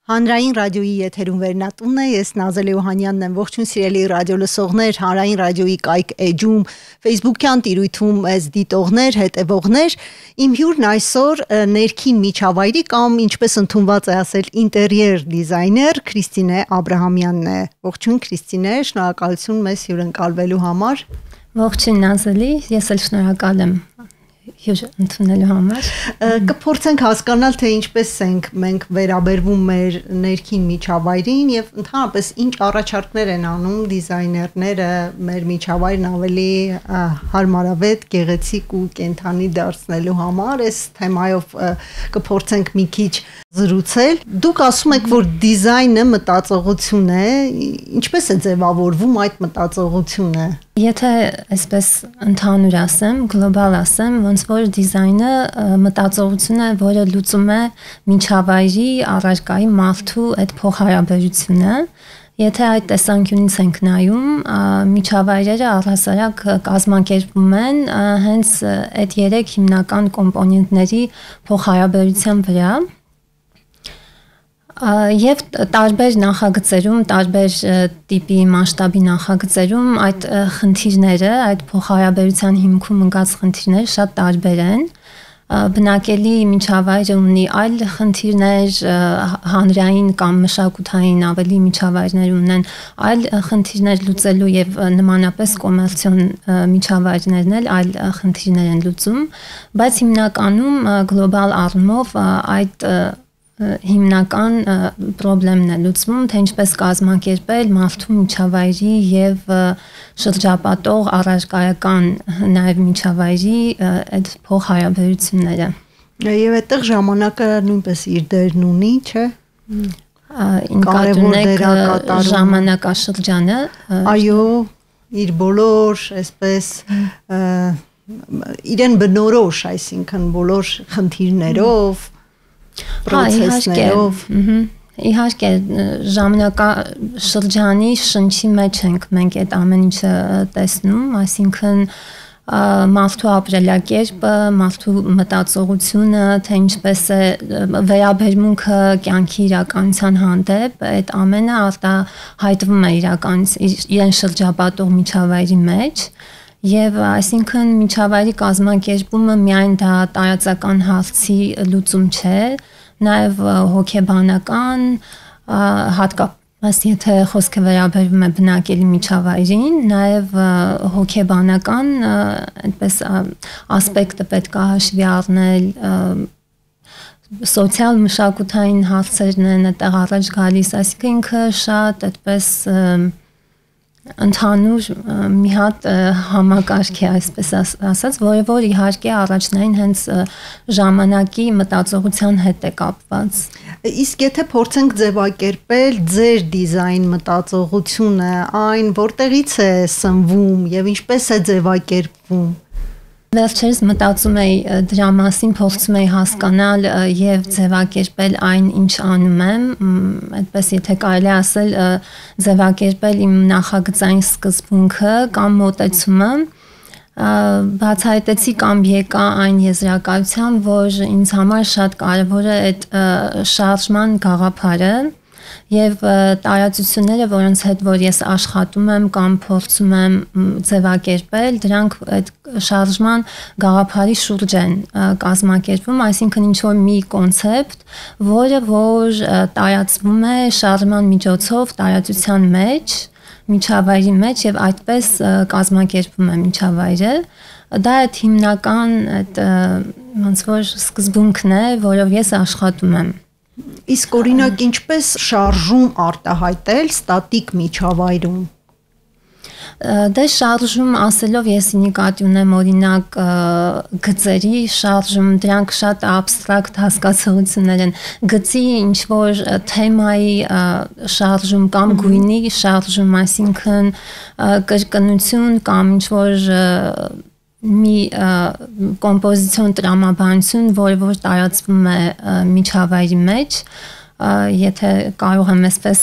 Հանրային ռադիոյի եթերում վերնատունն է, ես Նազել Եվհանյանն եմ, ողջույն սիրելի ռադիո լսողներ, Հանրային ռադիոյի կայք էջում, Facebook-յան տիրույթում ես դիտողներ, հետևողներ, իմ հյուրն այսօր ներքին միջավայրի կամ ինչպես ընդունված է ասել ինտերիեր դիզայներ Քրիստինե Աբրահամյանն է։ Ողջույն Քրիստինե, շնորհակալություն մեզ հյուրընկալվելու համար։ Ողջույն Նազելի, ես էլ շնորհակալ եմ հյուր ընդունելու համար։ Կփորձենք հասկանալ, թե ինչպես ենք մենք վերաբերվում մեր ներքին միջավայրին եւ ընդհանրապես ինչ առաջարկներ են անում դիզայներները մեր միջավայրն ավելի հարմարավետ, գեղեցիկ ու կենթանի դարձնելու համար։ Այս թեմայով կփորձենք մի քիչ զրուցել։ Դուք ասում եք, որ դիզայնը մտածողություն է, ինչպես է ձևավորվում այդ մտածողությունը։ Եթե այսպես ընդհանուր ասեմ, գլոբալ ասեմ, ոնց որ դիզայնը մտածողություն է, որը լուծում է միջավայրի առարկայի մարդու այդ փոխհարաբերությունը։ Եթե այդ տեսանկյունից ենք նայում, միջավայրերը առհասարակ կազմակերպվում են հենց այդ երեք հիմնական կոմպոնենտների փոխհարաբերության վրա։ Եվ տարբեր նախագծերում, տարբեր տիպի մասշտաբի նախագծերում այդ խնդիրները, այդ փոխհարաբերության հիմքում ընկած խնդիրները շատ տարբեր են։ Բնակելի միջավայրը ունի այլ խնդիրներ, հանրային կամ մշակութային ավելի միջավայրներ ունեն այլ խնդիրներ լուծելու եւ նմանապես կոմերցիոն միջավայրներն էլ այլ խնդիրներ են լուծում, բայց հիմնականում գլոբալ առումով այդ հիմնական խնդիրն է լուծվում, թե ինչպես կազմակերպել մարդու միջավայրի եւ շրջապատող առարկայական նաեւ միջավայրի այդ փոխհարաբերությունները։ Եվ այդտեղ ժամանակը նույնպես իր դերն ունի, չէ՞։ Ինքնատունեք ժամանակաշրջանը։ Այո, իր բոլոր, այսպես իրեն բնորոշ, այսինքն բոլոր խնդիրներով պրոցեսներով։ Իհարկե ժամանակաշրջանի շնչի մեջ ենք մենք այդ ամեն ինչը տեսնում, այսինքն մարդու ապրելակերպը, մարդու մտածողությունը, թե ինչպես է վերաբերմունքը կյանքի իրականության հանդեպ, այդ ամենը արտահայտվում է իրեն շրջապատող միջավայրի մեջ։ Եվ այսինքն միջավայրի կազմակերպումը միայն դա տարածական հարցի լուծում չէ, նաև հոգեբանական, հատկապես եթե խոսքը վերաբերվում է բնակելի միջավայրին, նաև հոգեբանական այդպես ասպեկտը պետք է հաշվի առնել, սոցիալ մշակութային հարցերն են այդտեղ առաջ գալիս, այսինքն ինքը շատ այդպես ընդհանուր մի հատ համակարգ է, այսպես ասած, որ իհարկե առաջնային հենց ժամանակի մտածողության հետ է կապված։ Իսկ եթե փորձենք ձևակերպել ձեր դիզայն մտածողությունը, այն որտեղից է սնվում եւ ինչպես է ձևակերպվում։ Վերջերս մտածում էի դրա մասին, փորձում էի հասկանալ եւ ձևակերպել այն, ինչ անում եմ, այդպես եթե կարելի ասել, ձևակերպել իմ նախագծային սկզբունքը կամ մոտեցումը, բացահայտեցի կամ եկա այն եզրակացության, որ ինձ համար շատ կարևոր է այդ շարժման գաղափարը եւ տարածությունները, որոնց հետ որ ես աշխատում եմ կամ փորձում եմ ձևակերպել, դրանք այդ շարժման գաղափարի շուրջ են կազմակերպվում, այսինքն ինչ որ մի կոնցեպտ, որը որ տարածվում է շարժման միջոցով տարածության մեջ, միջավայրի մեջ եւ այդպես կազմակերպվում է միջավայրը։ Դա այդ հիմնական այդ ոնց որ սկզբունքն է, որով ես աշխատում եմ։ Իսկ օրինակ ինչպես շարժում արտահայտել ստատիկ միջավայրում։ Դե շարժում ասելով ես նկատի ունեմ օրինակ գծերի շարժում, դրանք շատ абստրակտ հասկացություններ են։ Գծի ինչ որ թեմայի շարժում կամ գույնի շարժում, այսինքն կրկնություն կամ ինչ որ մի կոմպոզիցիոն տրամաբանություն, որը որ տարածվում է միջավայրի մեջ, եթե կարող եմ այսպես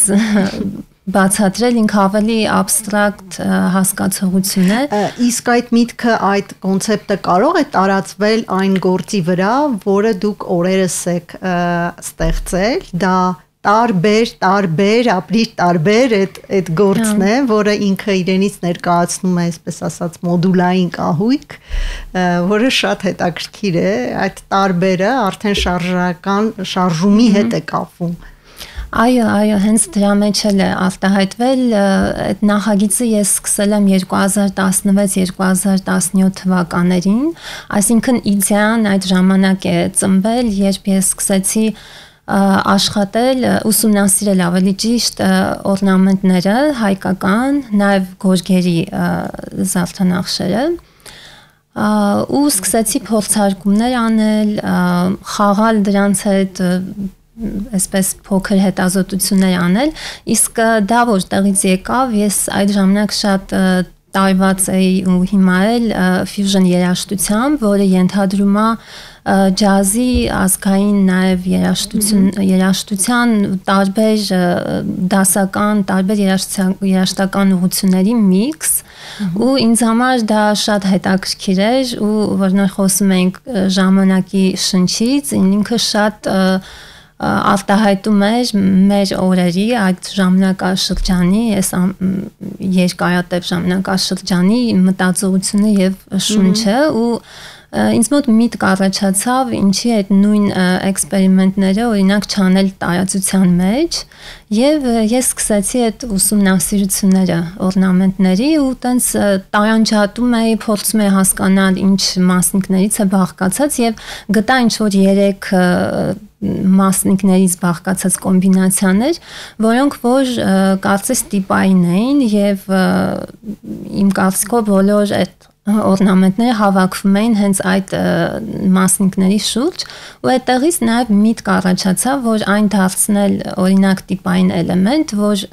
բացատրել, ինքը ավելի абստրակտ հասկացողություն է։ Իսկ այդ միտքը, այդ կոնցեպտը կարող է տարածվել այն գործի վրա, որը դուք օրերս եք ստեղծել, դա տարբեր ապրիր տարբեր այդ գործն է, որը ինքը իրենից ներկայացնում է, այսպես ասած, մոդուլային կահույք, որը շատ հետաքրքիր է, այդ տարբերը արդեն շարժումի հետ է կապվում։ Այո, հենց դրա մեջ էլ է արտահայտվել այդ նախագիծը ես սկսել եմ 2016-2017 թվականներին, այսինքն իդեան այդ ժամանակ է ծնվել, երբ ես սկսեցի աշխատել, ուսումնասիրել ավելի ճիշտ օրնամենտները, հայկական, նաև գորգերի զարդանախշերը ու սկսեցի փորձարկումներ անել, խաղալ դրանց հետ այսպես փոքր հետազոտություններ անել, իսկ դա որտեղից եկավ, ես այդ ժամանակ շատ տարված էի ու հիմա էլ ֆյուժն երաժշտությամբ, որը ենթադրում է ջազի ազգային նաև երաժշտության տարբեր դասական, տարբեր երաժշտական ուղղությունների միքս ու ինձ համար դա շատ հետաքրքիր էր ու որնոր խոսում ենք ժամանակի շնչից, ինքը շատ արտահայտում էր մեր օրերի այդ ժամանակաշրջանի, այս երկարատև ժամանակաշրջանի մտածողությունը եւ շունչը ու ինձ մոտ միտք առաջացավ ինչի այդ նույն էքսպերիմենտները օրինակ չանել տարածության մեջ եւ ես սկսեցի այդ ուսումնասիրությունները օրնամենտների ու տենց տարանջատում էի, փորձում էի հասկանալ ինչ մասնիկներից է բաղկացած եւ գտա ինչ որ 3 մասնիկներից բաղկացած կոմբինացիաներ, որոնք որ կարծես տիպային էին եւ իմ կարծիքով բոլոր այդ օրնամենտները հավաքվում էին հենց այդ մասնիկների շուրջ ու այդտեղից նաև միտք առաջացավ, որ այն դարձնել օրինակ տիպային էլեմենտ, որ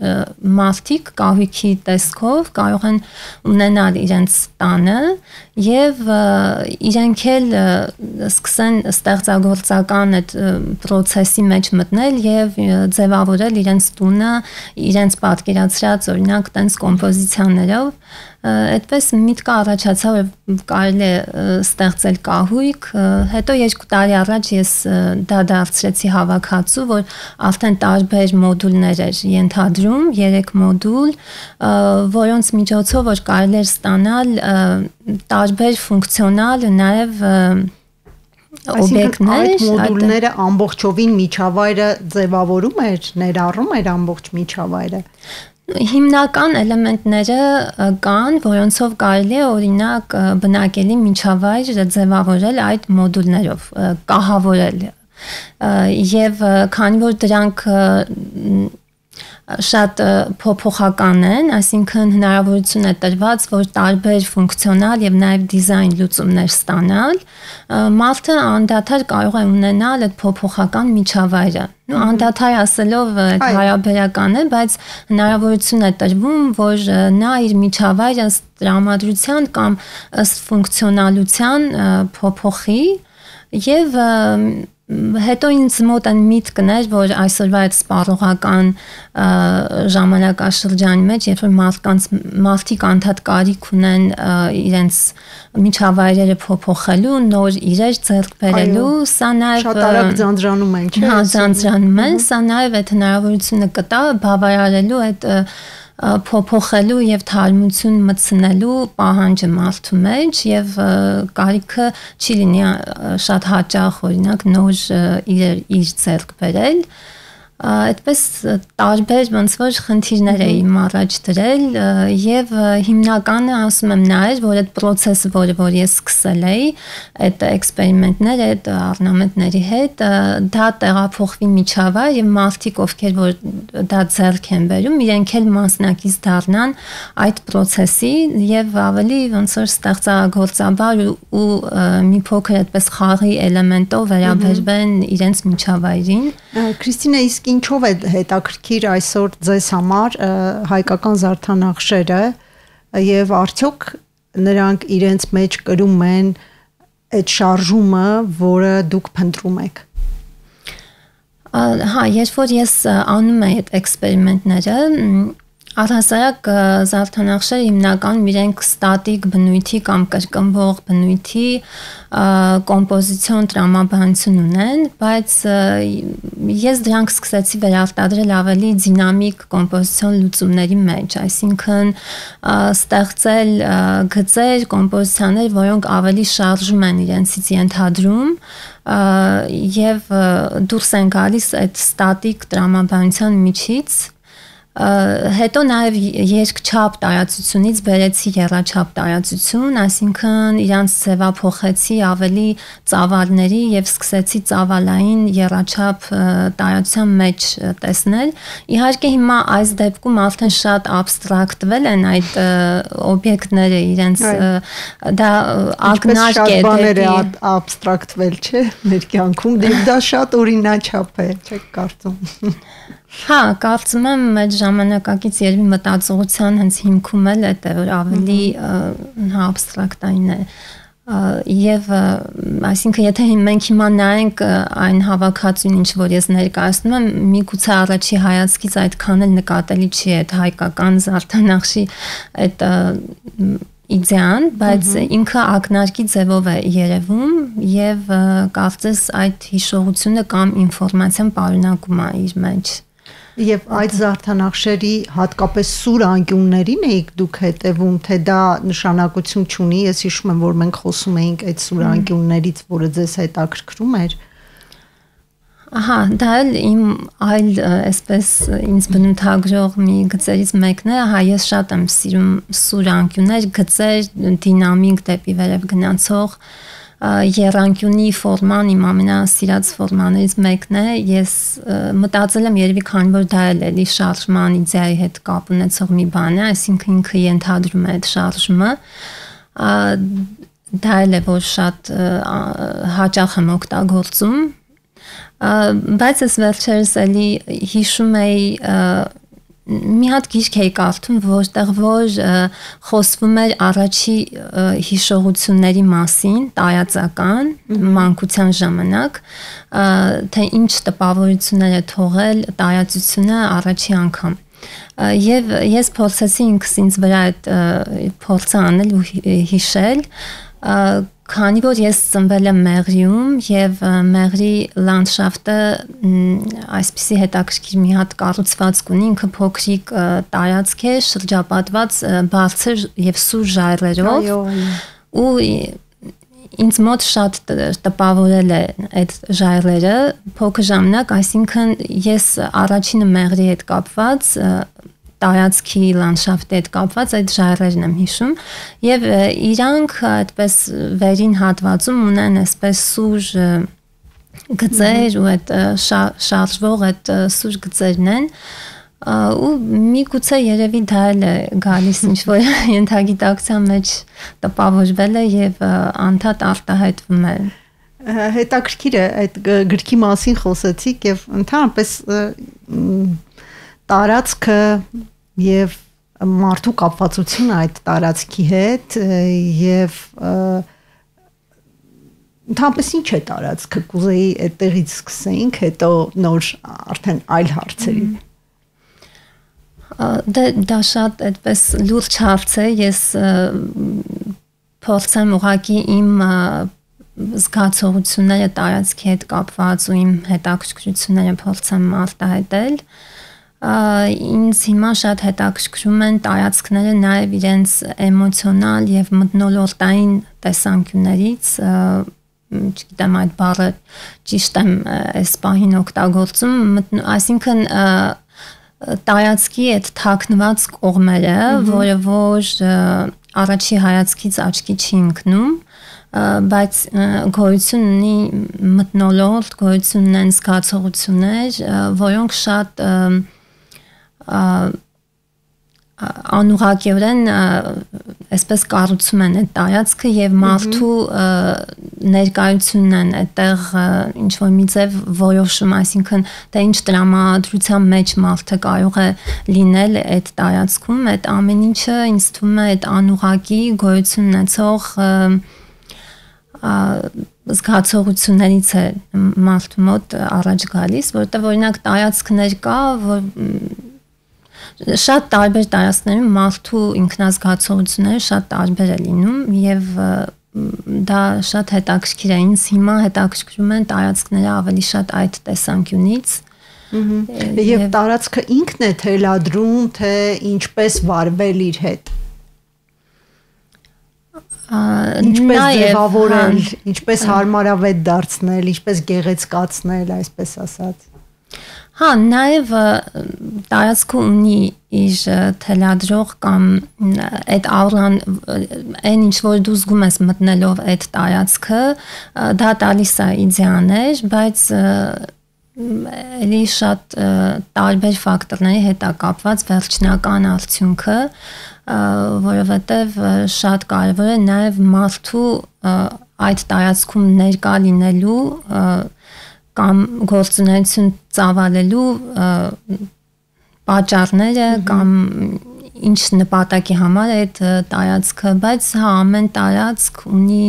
մարդիկ կահույքի տեսքով կարող են ունենալ իրենց տանը եւ իրենք էլ սկսեն ստեղծագործական այդ process-ի մեջ մտնել եւ ձևավորել իրենց տունը, իրենց պատկերացրած օրինակ տենց կոմպոզիցիաներով այդպես միտքը առաջացավ կարելի է ստեղծել կահույք, հետո 2 տարի առաջ ես դա դարձրեցի հավաքածու, որ արդեն տարբեր մոդուլներ էր ենթադրում, 3 մոդուլ, որոնց միջոցով որ կարելի էր ստանալ տարբեր ֆունկցիոնալ նաև օբյեկտներ, այդ մոդուլները ամբողջովին միջավայրը ձևավորում էր, ներառում էր ամբողջ միջավայրը։ Հիմնական էլեմենտները կան, որոնցով կարելի է օրինակ բնակելի միջավայր ձևավորել այդ մոդուլներով, կահավորել։ Եվ քանի որ դրանք շատ փոփոխական են, այսինքն հնարավորություն է տրված, որ տարբեր ֆունկցիոնալ եւ նաեւ դիզայն լուծումներ ստանալ, մարդը անդադար կարող է ունենալ այդ փոփոխական միջավայրը։ Անդադար ասելով հարաբերական է, բայց հնարավորություն է տրվում, որ նա իր միջավայրը ըստ տրամադրության կամ ըստ ֆունկցիոնալության փոփոխի եւ հետո ինձ մոտ այն միտքն էր, որ այսօրվա այդ սպառողական ժամանակաշրջանի մեջ, երբ որ մարդիկ անդադ կարիք ունեն իրենց միջավայրերը փոփոխելու, նոր իրեր ձեռք բերելու, սա նաև շատ արագ ձանձրանում են, չէ՞։ Հա, ձանձրանում են, սա նաև այդ հնարավորությունը կտա բավարարելու այդ փոփոխելու եւ թարմություն մտցնելու պահանջը մարդու մեջ եւ կարիքը չի լինի շատ հաճախ օրինակ նոր իր ձեռք բերել այդպես տարբեր ոնց որ խնդիրներ էին առաջ դրել եւ հիմնականը ասում եմ նա էր որ այդ process-ը որ ես սկսել էի այդ էքսպերիմենտները այդ օրնամենտների հետ դա տեղափոխվի միջավայր եւ մարդիկ ովքեր որ դա ձեռք են բերում իրենք էլ մասնակից դառնան այդ process-ի եւ ավելի ոնց որ ստեղծագործաբար ու մի փոքր այդպես խաղի էլեմենտով վերաբերվեն իրենց միջավայրին Քրիստինա իսկ ինչով է հետաքրքիր այսօր ձեզ համար հայկական զարդանախշերը եւ արդյոք նրանք իրենց մեջ կրում են այդ շարժումը, որը դուք փնտրում եք։ Հա, երբ որ ես անում եմ այդ էքսպերիմենտները, Առհասարակ զարդանախշերը հիմնականում իրենք ստատիկ բնույթի կամ կրկնվող բնույթի կոմպոզիցիոն տրամաբանություն ունեն, բայց ես դրանք սկսեցի վերարտադրել ավելի դինամիկ կոմպոզիցիոն լուծումների մեջ, այսինքն ստեղծել գծեր, կոմպոզիցիաներ, որոնք ավելի շարժում են իրենցից ենթադրում եւ դուրս են գալիս այդ ստատիկ տրամաբանության միջից հետո նաև երկչափ տարածությունից բերեցի եռաչափ տարածություն, այսինքն իրանց ձևափոխեցի ավելի ծավալների եւ սկսեցի ծավալային եռաչափ տարածության մեջ տեսնել։ Իհարկե հիմա այս դեպքում արդեն շատ աբստրակտվել են այդ օբյեկտները իրենց դա ակնարկ է դեպի աբստրակտվել չէ մեր կյանքում, դա շատ օրինաչափ է, չեք կարծում։ Հա, կարծում եմ այդ ժամանակակից երևի մտածողության հենց հիմքում էլ է, որ ավելի աբստրակտային է։ Եվ այսինքն եթե մենք հիմա նայենք այն հավաքածուն, ինչ որ ես ներկայացնում եմ, միգուցե առաջի հայացքից այդքան էլ նկատելի չի այդ հայկական զարդանախշի այդ իդեան, բայց ինքը ակնարկի ձևով է երևում եւ կարծես այդ հիշողությունը կամ ինֆորմացիան պարունակում է իր մեջ։ Եվ այդ զարդանախշերի հատկապես սուր անկյուններին եք դուք հետևում, թե դա նշանակություն չունի, ես հիշում եմ, որ մենք խոսում էինք այդ սուր անկյուններից, որը ձեզ հետաքրքրում էր։ Ահա, դա էլ իմ այլ այսպես ինձ բնութագրող մի գծերից մեկն է, հա ես շատ եմ սիրում սուր անկյուններ, գծեր, դինամիկ դեպի վերև գնացող երանկյունի ֆորման իմ ամենասիրած ֆորմաներից մեկն է, ես մտածել եմ երևի քանի որ դա էլ էլի շարժման իդեայի հետ կապ ունեցող մի բան է, այսինքն ինքը ենթադրում է այդ շարժումը, դա էլ է որ շատ հաճախ եմ օգտագործում, բայց ես վերջերս էլի հիշում էի մի հատ գիրք էի կարդում, որտեղ որ խոսվում էր առաջի հիշողությունների մասին, տարածական, մանկության ժամանակ, թե ինչ տպավորություններ է թողել տարածությունը առաջի անգամ։ Եվ ես փորձեցի ինքս ինձ վրա այդ փորձը անել ու հիշել, քանի որ ես ծնվել եմ Մեղրիում եւ Մեղրի լանդշաֆտը այսպիսի հետաքրքիր մի հատ կառուցվածք ունի, ինքը փոքրիկ տարածք է, շրջապատված բարձր եւ սուր ժայռերով ու ինձ մոտ շատ տպավորել է այդ ժայռերը փոքր ժամանակ, այսինքն ես առաջինը Մեղրի հետ կապված տարածքի լանդշաֆտի հետ կապված այդ ժայռերն եմ հիշում եւ իրանք այդպես վերին հատվածում ունեն այսպես սուր գծեր ու այդ շարժվող այդ սուր գծերն են ու միգուցե երևի դա էլ է գալիս ինչ որ ենթագիտակցության մեջ տպավորվել է եւ անդադ արտահայտվում է հետաքրքիր է այդ գրքի մասին խոսեցիք եւ ընդհանրապես տարածքը եւ մարդու կապվածությունը այդ տարածքի հետ եւ ընդհանրապես ինչ է տարածքը կուզեի այդտեղից սկսենք հետո նոր արդեն այլ հարցերի դա շատ այդպես լուրջ հարց է ես փորձեմ ուղղակի իմ զգացողությունները տարածքի հետ կապված ու իմ հետաքրքրությունները փորձեմ արտահայտել ինձ հիմա շատ հետաքրքրում են տարածքները նաև իրենց էմոցիոնալ եւ մթնոլորտային տեսանկյուններից չգիտեմ այդ բառը ճիշտ եմ այս պահին օգտագործում այսինքն տարածքի այդ թաքնված կողմերը որը որ առաջի հայացքից աչքի չի ընկնում բայց գոյություն ունի մթնոլորտ գոյություն ունեն զգացողություններ որոնք շատ անուղղակիորեն այսպես կառուցում են այդ տարածքը եւ մարդու ներկայությունն են այդտեղ ինչ որ մի ձև որոշում, այսինքն դա ինչ տրամադրության մեջ մարդը կարող է լինել այդ տարածքում, այդ ամեն ինչը ինձ թվում է այդ անուղղակի գոյություն ունեցող զգացողություններից է մարդու մոտ առաջ գալիս, որտեղ օրինակ տարածքներ կա, որ շատ տարբեր տարածքներում մարդու ինքնազգացողությունները շատ տարբեր է լինում եւ դա շատ հետաքրքիր է ինձ հիմա հետաքրքրում են տարածքները ավելի շատ այդ տեսանկյունից եւ տարածքը ինքն է թելադրում թե ինչպես վարվել իր հետ ինչպես ձևավորել ինչպես հարմարավետ դարձնել ինչպես գեղեցկացնել այսպես ասած Հա, նաև տարածքը ունի իր թելադրող կամ այդ աուրան այն ինչ որ դու զգում ես մտնելով այդ տարածքը դա տալիս է իդեաներ, բայց էլի շատ տարբեր ֆակտորների հետ է կապված վերջնական արդյունքը, որովհետև շատ կարևոր է նաև մարդու այդ տարածքում ներկա լինելու կամ գործունեություն ծավալելու պատճառները կամ ինչ նպատակի համար այդ տարածքը, բայց հա ամեն տարածք ունի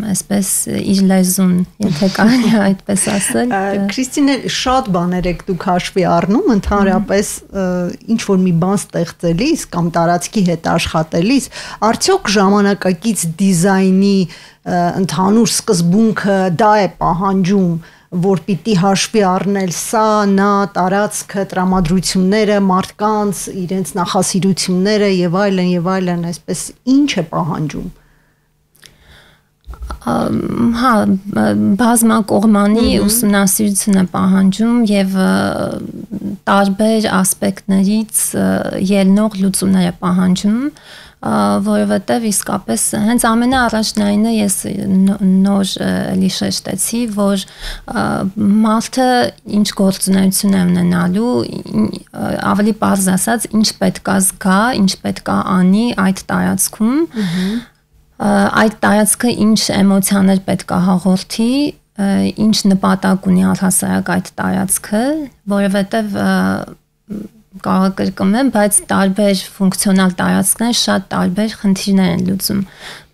այսպես իր լեզուն, եթե կարելի է այդպես ասել։ Քրիստինե, շատ բաներ եք դուք հաշվի առնում, ընդհանրապես ինչ որ մի բան ստեղծելիս կամ տարածքի հետ աշխատելիս, արդյոք ժամանակակից դիզայնի ընդհանուր սկզբունքը դա է պահանջում, որ պիտի հաշվի առնել սա, նա, տարածքը, տրամադրությունները, մարդկանց, իրենց նախասիրությունները եւ այլն, այսպես ինչ է պահանջում։ Հա, բազմակողմանի ուսումնասիրություն է պահանջում եւ տարբեր ասպեկտներից ելնող լուծումներ է պահանջում, որովհետեւ իսկապես հենց ամենաառաջնայինը ես նոր էլի շեշտեցի, որ մարդը ինչ գործունեություն է ունենալու, ավելի պարզ ասած, ինչ պետք է զգա, ինչ պետք է անի այդ տարածքում այդ տարածքը ինչ էմոցիաներ պետք է հաղորդի, ինչ նպատակ ունի առհասարակ այդ տարածքը, որովհետև կարող է կրկնեմ, բայց տարբեր ֆունկցիոնալ տարածքներ շատ տարբեր խնդիրներ են լուծում,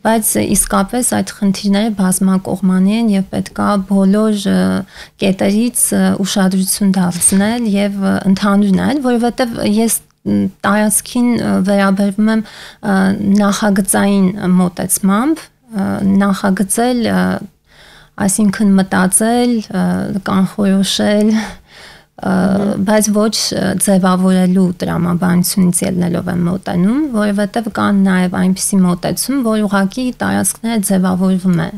բայց իսկապես այդ խնդիրները բազմակողմանի են եւ պետք է բոլոր կետերից ուշադրություն դարձնել եւ ընդհանուր նայել, որովհետեւ ես տարածքին վերաբերվում եմ նախագծային մոտեցմամբ, նախագծել, այսինքն մտածել, կանխորոշել, բայց ոչ ձևավորելու տրամաբանությունից ելնելով եմ մոտենում, որովհետև կան նաև այնպիսի մոտեցում, որ ուղղակի տարածքները ձևավորվում է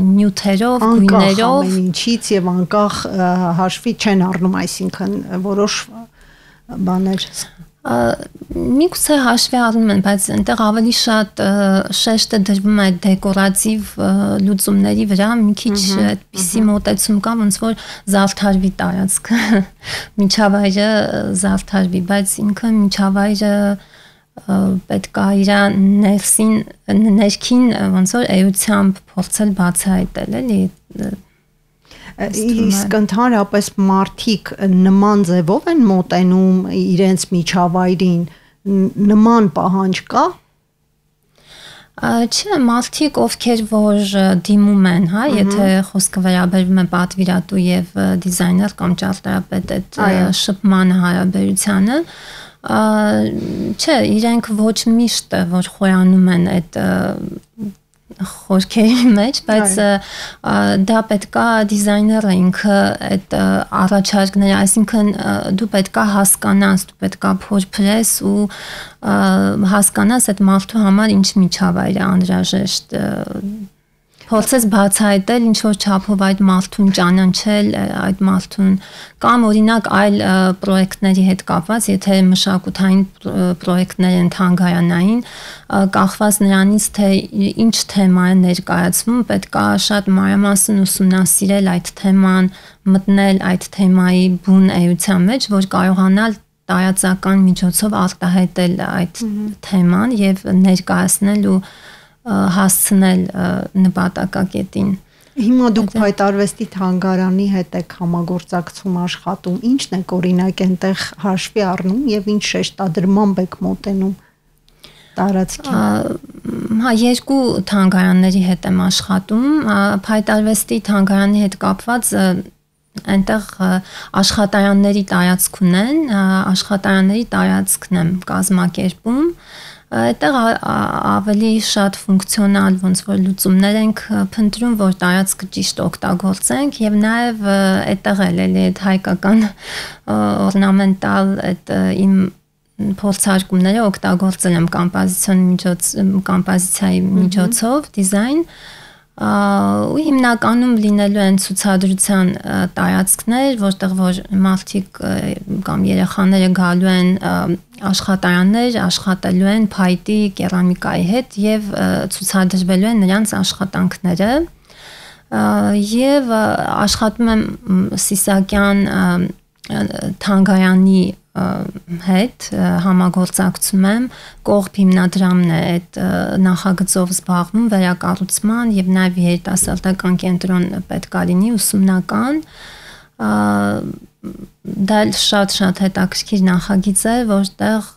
նյութերով, գույներով, ամեն ինչից եւ անկախ հաշվի չեն առնում, այսինքն որոշ բաներ միգուցե հաշվի առնում են, բայց այնտեղ ավելի շատ շեշտը դրվում է դեկորատիվ լուծումների վրա, մի քիչ այդպիսի մոտեցում կա, ոնց որ զարդարվի տարածքը, միջավայրը զարդարվի, բայց ինքը միջավայրը պետք է իր ներքին ոնց որ էությամբ փորձել բացահայտել, էլի Իսկ ընդհանրապես մարդիկ նման ձևով են մոտենում իրենց միջավայրին, նման պահանջ կա? Չէ, մարդիկ ովքեր որ դիմում են, հա, եթե խոսքը վերաբերվում է պատվիրատու եւ դիզայներ կամ ճարտարապետ այդ շփման հարաբերությանը, չէ, իրենք ոչ միշտ որ խոյանում են այդ խորքերի մեջ, բայց դա պետքա դիզայները ինքը այդ առաջարկները, այսինքն դու պետքա հասկանաս, դու պետքա փորփրես ու հասկանաս այդ մարդու համար ինչ միջավայր է անհրաժեշտ փորձես բացահայտել ինչ որ չափով այդ մարդուն ճանաչել այդ մարդուն կամ օրինակ այլ պրոյեկտների հետ կապված, եթե մշակութային պրոյեկտներ են թանգարանային, կախված նրանից թե ինչ թեմա է ներկայացվում, պետք է շատ մանրամասն ուսումնասիրել այդ թեման, մտնել այդ թեմայի բուն էության մեջ, որ կարողանալ տարածական միջոցով արտահայտել այդ թեման եւ ներկայացնել ու հասցնել նպատակակետին։ Հիմա դուք Փայտարվեստի թանգարանի հետ եք համագործակցում աշխատում, ինչն եք օրինակ այնտեղ հաշվի առնում եւ ինչ շեշտադրմամբ եք մոտենում տարածքին։ Հա, երկու թանգարանների հետ եմ աշխատում, Փայտարվեստի թանգարանի հետ կապված այնտեղ աշխատարանների տարածք ունեն, աշխատարանների տարածքն եմ կազմակերպում, այդտեղ ավելի շատ ֆունկցիոնալ ոնց որ լուծումներ ենք փնտրում, որ տարածքը ճիշտ օգտագործենք եւ նաեւ այդտեղ էլի այդ հայկական օրնամենտալ այդ իմ փորձարկումները օգտագործել եմ կոմպոզիցիայի միջոցով դիզայն ու հիմնականում լինելու են ցուցադրության տարածքներ, որտեղ որ մարդիկ կամ երեխաները գալու են աշխատարաններ, աշխատելու են փայտի, կերամիկայի հետ եւ ցուցադրվելու են նրանց աշխատանքները եւ աշխատում եմ Սիսակյան թանգարանի հետ համագործակցում եմ կողբ հիմնադրամն է այդ նախագծով զբաղվում վերակառուցման եւ նաեւ երիտասարդական կենտրոն պետք է լինի ուսումնական դա շատ հետաքրքիր նախագիծ է որտեղ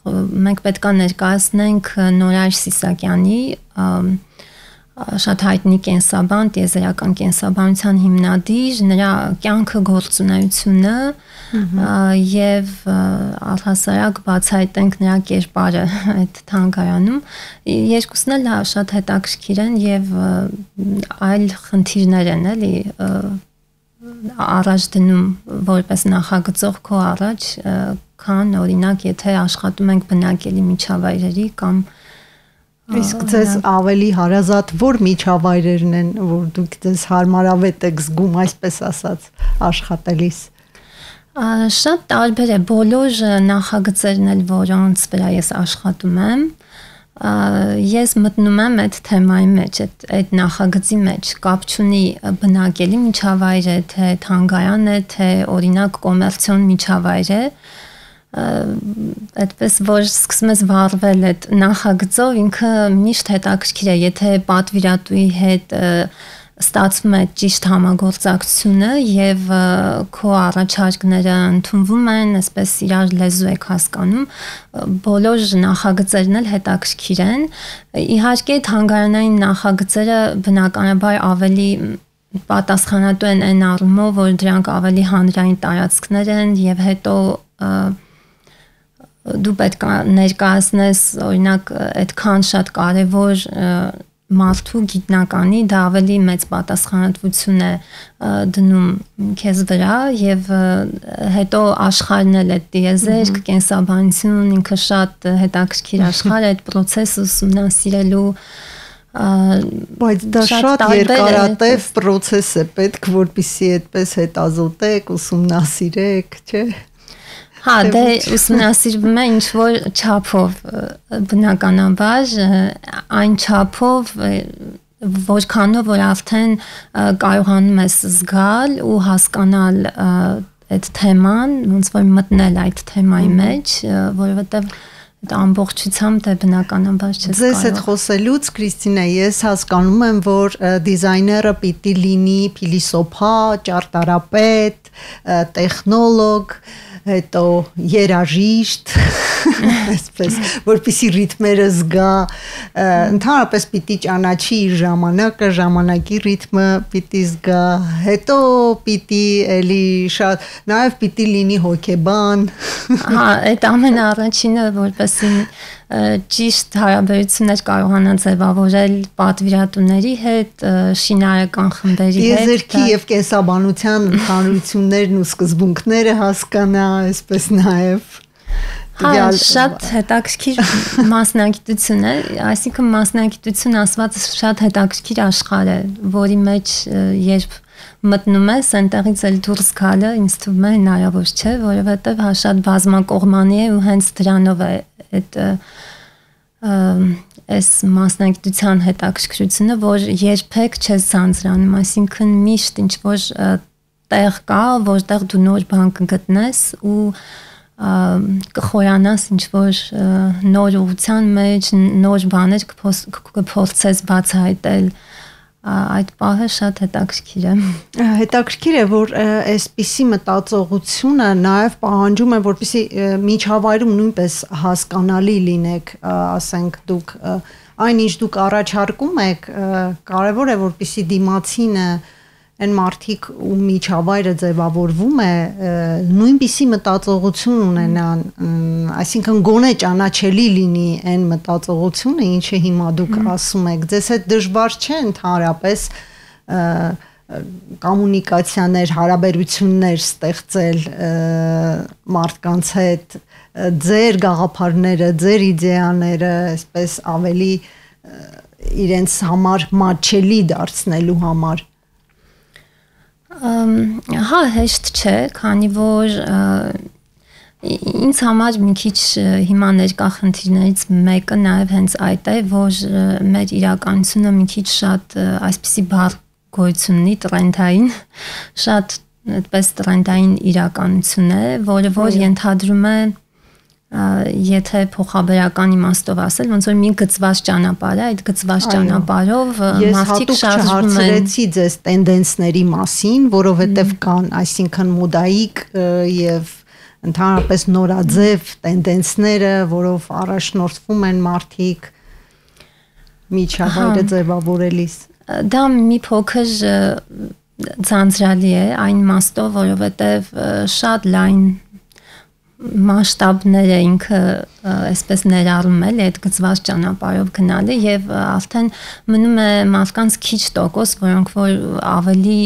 մենք պետք է ներկայացնենք Նորայր Սիսակյանի շատ հայտնի կենսաբան, տիեզերական կենսաբանության հիմնադիր, նրա կյանքը գործունեությունը եւ առհասարակ բացահայտենք նրա կերպարը այդ թանգարանում։ Երկուսն էլ շատ հետաքրքիր են եւ այլ խնդիրներ են էլի առաջ դնում որպես նախագծող քո առաջ, քան օրինակ եթե աշխատում ենք բնակելի միջավայրերի կամ Իսկ ձեզ ավելի հարազատ որ միջավայրերն են, որ դուք ձեզ հարմարավետ եք զգում, այսպես ասած, աշխատելիս։ Շատ տարբեր է բոլոր նախագծերն էլ, որոնց վրա ես աշխատում եմ, ես մտնում եմ այդ թեմայի մեջ, այդ նախագծի մեջ, կապ չունի բնակելի միջավայր է, թե թանգարան է, թե օրինակ կոմերցիոն միջավայր է, այդպես որ սկսում ես վառվել այդ նախագծով ինքը միշտ հետաքրքիր է եթե պատվիրատուի հետ ստացվում է ճիշտ համագործակցությունը եւ քո առաջարկները ընդունվում են, այսպես իրար լեզու եք հասկանում, բոլոր նախագծերն էլ հետաքրքիր են։ Իհարկե թանգարանային նախագծերը բնականաբար ավելի պատասխանատու են այն առումով, որ դրանք ավելի հանրային տարածքներ են եւ հետո դու պետք է ներկայացնես օրինակ այդքան շատ կարևոր մարդու գիտնականի դա ավելի մեծ պատասխանատվություն է դնում քեզ վրա եւ հետո աշխարհն էլ է տիեզերք, կենսաբանություն, ինքը շատ հետաքրքիր աշխարհ է այդ process-ը ուսումնասիրելու բայց դա շատ երկարատև process է պետք որպեսզի այդպես հետազոտեք, ուսումնասիրեք, չէ՞։ Հա, դե ուսումնասիրվում է ինչ որ չափով բնականաբար այն չափով որքանով որ արդեն կարողանում ես զգալ ու հասկանալ այդ թեման, ոնց որ մտնել այդ թեմայի մեջ, որովհետև դա ամբողջությամբ դե բնականաբար չես կարող։ Ձեզ հետ խոսելուց Կրիստինա, ես հասկանում եմ, որ դիզայները պիտի լինի փիլիսոփա, ճարտարապետ, տեխնոլոգ, հետո երաժիշտ, այսպես, որպեսի ռիթմերը զգա, ընդհանրապես պիտի ճանաչի իր ժամանակը, ժամանակի ռիթմը պիտի զգա, հետո պիտի էլի շատ, նաև պիտի լինի հոգեբան։ Հա, այդ ամենաառաջինը որպեսի ճիշտ հարաբերություններ կարողանա ձևավորել պատվիրատուների հետ, շինարարական խմբերի հետ։ Տիեզերքի եւ կենսաբանության ընդհանրություններն ու սկզբունքները հասկանա, այսպես նաև Հա, շատ հետաքրքիր մասնագիտություն է, այսինքն մասնագիտություն ասված շատ հետաքրքիր աշխարհ է, որի մեջ երբ մտնում ես, այնտեղից էլ դուրս գալը ինձ թվում է հնարավոր չէ, որովհետև հա շատ բազմակողմանի է ու հենց դրանով է այդ այս մասնագիտության հետաքրքրությունը, որ երբեք չես ցանցրանում, այսինքն միշտ ինչ որ տեղ կա, որտեղ դու նոր բան կգտնես ու կխորանաս ինչ որ նոր ուղղության մեջ նոր բաներ կփորձես բացահայտել այդ պահը շատ հետաքրքիր է։ Հետաքրքիր է, որ այսպիսի մտածողությունը նաև պահանջում է, որպեսզի միջավայրում նույնպես հասկանալի լինեք, ասենք դուք այն ինչ դուք առաջարկում եք, կարևոր է որպեսզի դիմացինը այն մարդիկ ու միջավայրը ձևավորվում է նույնպիսի մտածողություն ունենան, այսինքն գոնե ճանաչելի լինի այն մտածողությունը, ինչը հիմա դուք ասում եք, ձեզ հետ դժվար չէ ընդհանրապես կոմունիկացիաներ, հարաբերություններ ստեղծել մարդկանց հետ, ձեր գաղափարները, ձեր իդեաները, այսպես ավելի իրենց համար մատչելի դարձնելու համար։ Հա, հեշտ չէ, քանի որ ինձ համար մի քիչ հիմա ներկա խնդիրներից մեկը նաև հենց այդ է, որ մեր իրականությունը մի քիչ շատ այսպիսի բառ գոյություն ունի, տրենդային, շատ այդպես տրենդային իրականություն է, որը որ ենթադրում է եթե փոխաբերական իմաստով ասել, ոնց որ մի գծված ճանապարհ է, այդ գծված ճանապարհով մարդիկ շարժվում են։ Ես հատուկ չհարցրեցի ձեզ տենդենսների մասին, որովհետև կան, այսինքն մոդայիկ եւ ընդհանրապես նորաձև տենդենսները, որով առաջնորդվում են մարդիկ միջավայրը ձևավորելիս։ Դա մի փոքր ձանձրալի է այն իմաստով, որովհետև շատ լայն մասշտաբներ է ինքը այսպես ներառում էլ այդ գծված ճանապարհով գնալը եւ արդեն մնում է մարդկանց քիչ տոկոս, որոնք որ ավելի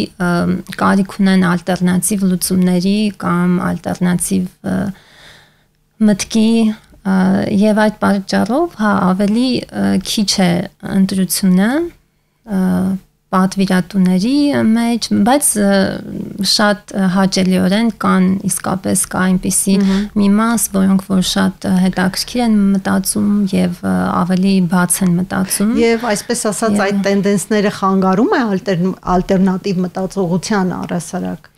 կարիք ունեն ալտերնատիվ լուծումների կամ ալտերնատիվ մտքի եւ այդ պատճառով հա ավելի քիչ է ընտրությունը պատվիրատուների մեջ, բայց շատ հաճելիորեն կան իսկապես կա այնպիսի մի մաս, որոնք որ շատ հետաքրքիր են մտածում եւ ավելի բաց են մտածում։ Եվ այսպես ասած այդ տենդենսները խանգարում է ալտերնատիվ մտածողության առասարակ։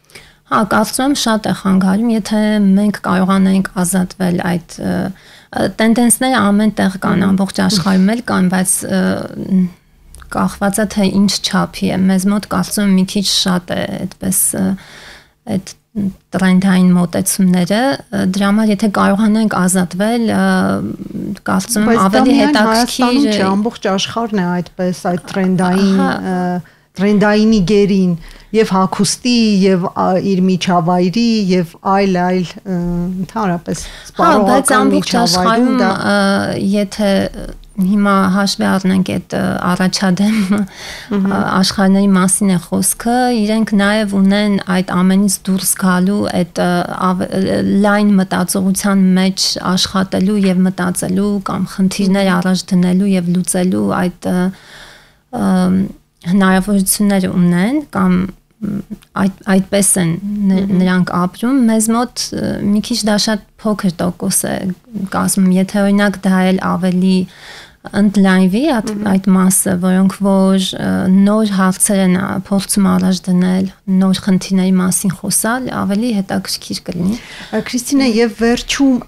Հա, կարծում եմ շատ է խանգարում, եթե մենք կարողանանք ազատվել այդ տենդենսները ամեն տեղ կան, ամբողջ աշխարհում էլ կան, բայց կախված է թե ինչ չափի է, մեզ մոտ կարծում եմ մի քիչ շատ է այդպես այդ տրենդային մոտեցումները, դրա համար եթե կարողանանք ազատվել, կարծում եմ ավելի հետաքրքիր է, ամբողջ աշխարհն է այդպես այդ տրենդայինի գերին եւ հագուստի եւ իր միջավայրի եւ այլ ընդհանրապես սպառողական միջավայրում դա եթե հիմա հաշվի առնենք այդ առաջադեմ աշխարհների մասին է խոսքը, իրենք նաև ունեն այդ ամենից դուրս գալու այդ լայն մտածողության մեջ աշխատելու եւ մտածելու կամ խնդիրներ առաջ դնելու եւ լուծելու այդ հնարավորությունները ունեն կամ այդպես են նրանք ապրում, մեզ մոտ մի քիչ դա շատ փոքր տոկոս է կազմում, եթե օրինակ դա էլ ավելի ընդլայնվի այդ մասը, որոնք որ նոր հարցեր են փորձում առաջ դնել, նոր խնդիրների մասին խոսալ, ավելի հետաքրքիր կլինի։ Քրիստինե, եւ վերջում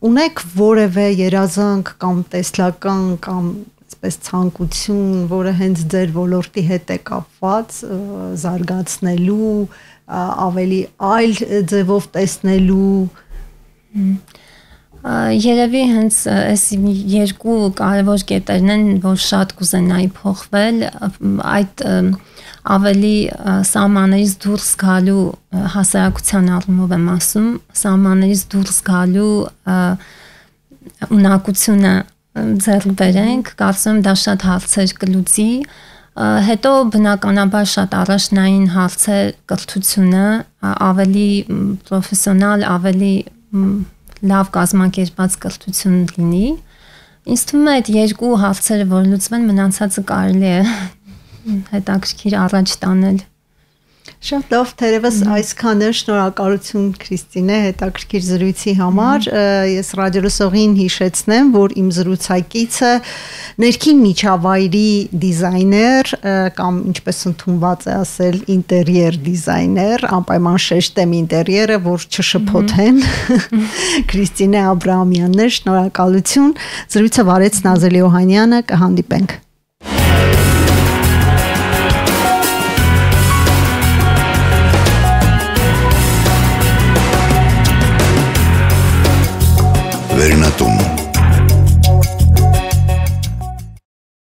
ունեք որևէ երազանք կամ տեսլական կամ այսպես ցանկություն, որը հենց ձեր ոլորտի հետ է կապված, զարգացնելու, ավելի այլ ձևով տեսնելու։ Երևի հենց այս երկու կարևոր կետերն են, որ շատ կուզենայի փոխվել, այդ ավելի սահմաններից դուրս գալու հասարակության առումով եմ ասում, սահմաններից դուրս գալու ունակությունը ձեռք բերենք, կարծում եմ դա շատ հարցեր կլուծի, հետո բնականաբար շատ առաջնային հարց է կրթությունը, ավելի պրոֆեսիոնալ, ավելի լավ կազմակերպված կրթություն լինի։ Ինձ թվում է այդ երկու հարցերը որ լուծվեն, մնացածը կարելի է հետաքրքիր առաջ տանել։ Շատ լավ, թերևս այսքան է, շնորհակալություն Քրիստինե հետաքրքիր զրույցի համար։ Ես ռադիոլսողին հիշեցնեմ, որ իմ զրուցակիցը ներքին միջավայրի դիզայներ կամ ինչպես ընդունված է ասել ինտերիեր դիզայներ, անպայման շեշտեմ ինտերիերը, որ չշփոթեն։ Քրիստինե Աբրահամյանն է, շնորհակալություն։ Զրույցը վարեց Նազելի Օհանյանը, կհանդիպենք։